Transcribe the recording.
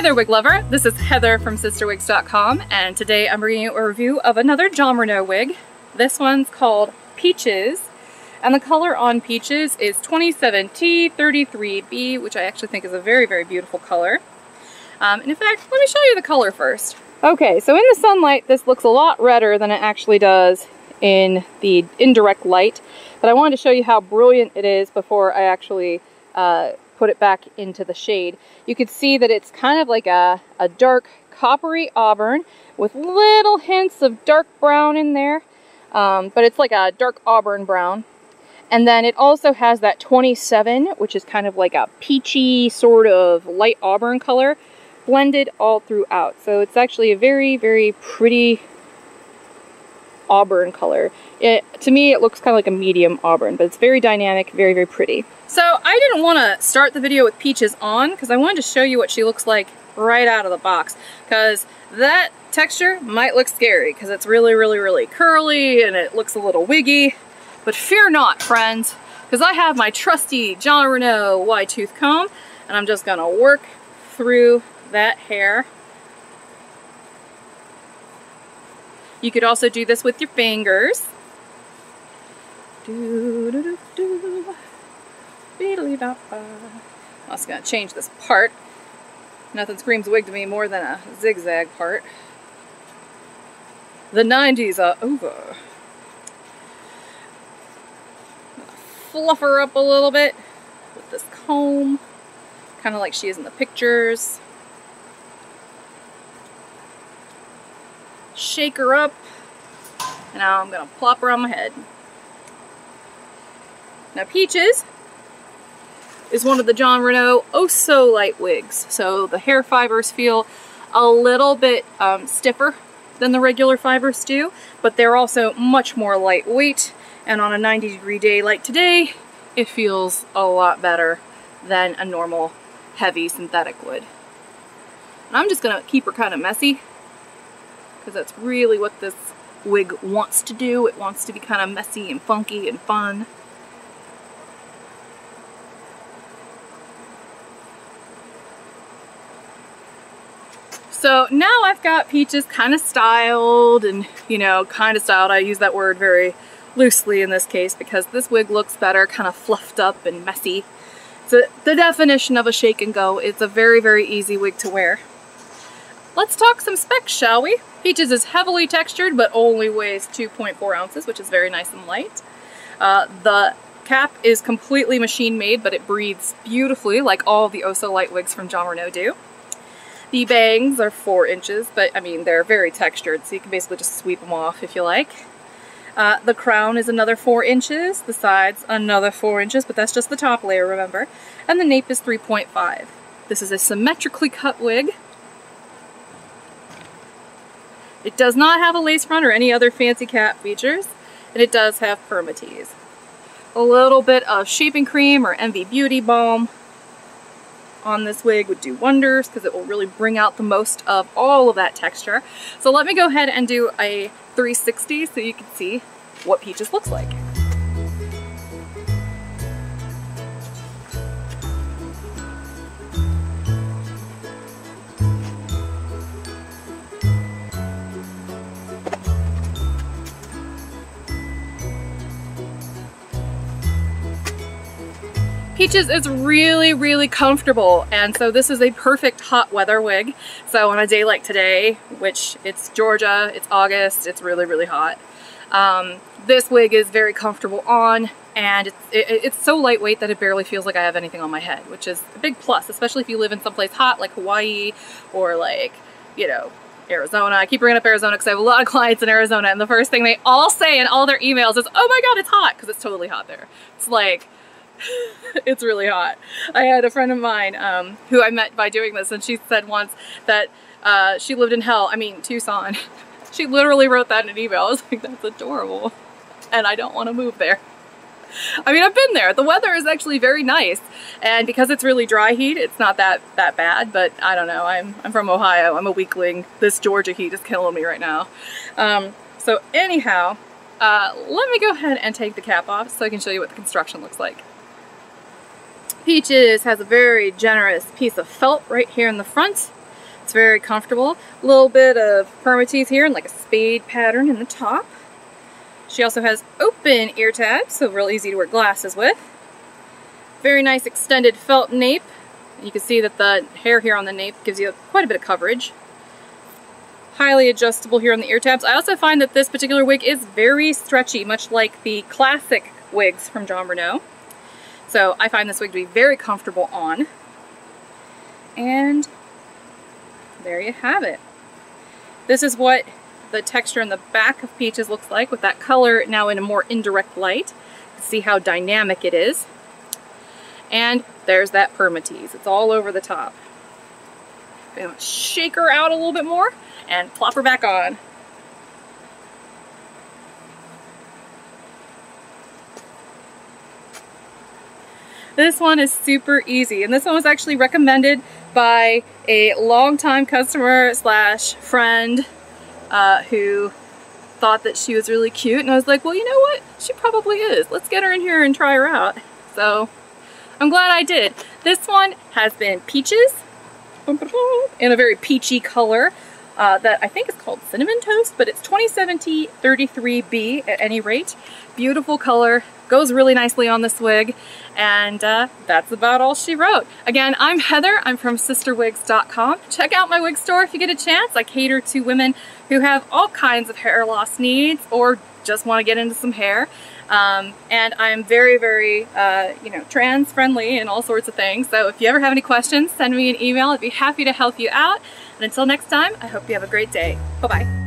there, wig lover. This is Heather from CysterWigs.com, and today I'm bringing you a review of another Jon Renau wig. This one's called Peaches, and the color on Peaches is 27T33B, which I actually think is a very, very beautiful color. And in fact, let me show you the color first. Okay, so in the sunlight, this looks a lot redder than it actually does in the indirect light, but I wanted to show you how brilliant it is before I actually put it back into the shade. You could see that it's kind of like a dark coppery auburn with little hints of dark brown in there, but it's like a dark auburn brown. And then it also has that 27, which is kind of like a peachy sort of light auburn color, blended all throughout. So it's actually a very, very pretty auburn color. To me, it looks kind of like a medium auburn, but it's very dynamic, very, very pretty. So I didn't want to start the video with Peaches on because I wanted to show you what she looks like right out of the box, because that texture might look scary because it's really, really, really curly and it looks a little wiggy. But fear not, friends, because I have my trusty Jon Renau wide tooth comb, and I'm just gonna work through that hair. You could also do this with your fingers. I'm also gonna change this part. Nothing screams wig to me more than a zigzag part. The 90s are over. Fluff her up a little bit with this comb, kind of like she is in the pictures. Shake her up, and now I'm gonna plop her on my head. Now Peaches is one of the Jon Renau oh so light wigs, so the hair fibers feel a little bit stiffer than the regular fibers do, but they're also much more lightweight, and on a 90-degree day like today, it feels a lot better than a normal heavy synthetic would. And I'm just gonna keep her kind of messy, because that's really what this wig wants to do. It wants to be kind of messy and funky and fun. So now I've got Peaches kind of styled, and you know, kind of styled. I use that word very loosely in this case because this wig looks better, kind of fluffed up and messy. So the definition of a shake and go. It's a very, very easy wig to wear. Let's talk some specs, shall we? Peaches is heavily textured, but only weighs 2.4 ounces, which is very nice and light. The cap is completely machine made, but it breathes beautifully like all the oh so light wigs from Jon Renau do. The bangs are 4 inches, but I mean, they're very textured, so you can basically just sweep them off if you like. The crown is another 4 inches, the sides another 4 inches, but that's just the top layer, remember. And the nape is 3.5. This is a symmetrically cut wig. It does not have a lace front or any other fancy cap features, and it does have permatease. A little bit of shaving cream or Envy Beauty Balm on this wig would do wonders because it will really bring out the most of all of that texture. So let me go ahead and do a 360 so you can see what Peaches looks like. Peaches is really, really comfortable, and so this is a perfect hot weather wig. So on a day like today, which it's Georgia, it's August, it's really, really hot, this wig is very comfortable on, and it's so lightweight that it barely feels like I have anything on my head, which is a big plus, especially if you live in someplace hot like Hawaii or like, you know, Arizona. I keep bringing up Arizona because I have a lot of clients in Arizona, and the first thing they all say in all their emails is, oh my god, it's hot, because it's totally hot there. It's like, it's really hot. I had a friend of mine who I met by doing this, and she said once that she lived in Tucson. She literally wrote that in an email. I was like, that's adorable, and I don't want to move there. I mean, I've been there. The weather is actually very nice, and because it's really dry heat, it's not that bad, but I don't know. I'm from Ohio. I'm a weakling. This Georgia heat is killing me right now. So anyhow, let me go ahead and take the cap off so I can show you what the construction looks like. Peaches has a very generous piece of felt right here in the front, It's very comfortable. A little bit of permatease here and like a spade pattern in the top. She also has open ear tabs, so real easy to wear glasses with. Very nice extended felt nape. You can see that the hair here on the nape gives you quite a bit of coverage. Highly adjustable here on the ear tabs. I also find that this particular wig is very stretchy, much like the classic wigs from Jon Renau. So I find this wig to be very comfortable on. And there you have it. This is what the texture in the back of Peaches looks like with that color now in a more indirect light. See how dynamic it is. And there's that permatease. It's all over the top. I'm gonna shake her out a little bit more and plop her back on. This one is super easy, and this one was actually recommended by a longtime customer slash friend who thought that she was really cute, and I was like, well, you know what? She probably is. Let's get her in here and try her out. So I'm glad I did. This one has been Peaches in a very peachy color that I think is called Cinnamon Toast, but it's 2070-33B at any rate. Beautiful color, goes really nicely on this wig, and that's about all she wrote. Again, I'm Heather. I'm from CysterWigs.com. Check out my wig store if you get a chance. I cater to women who have all kinds of hair loss needs or just want to get into some hair. And I'm very, very, trans friendly and all sorts of things. So if you ever have any questions, send me an email. I'd be happy to help you out. And until next time, I hope you have a great day. Bye-bye.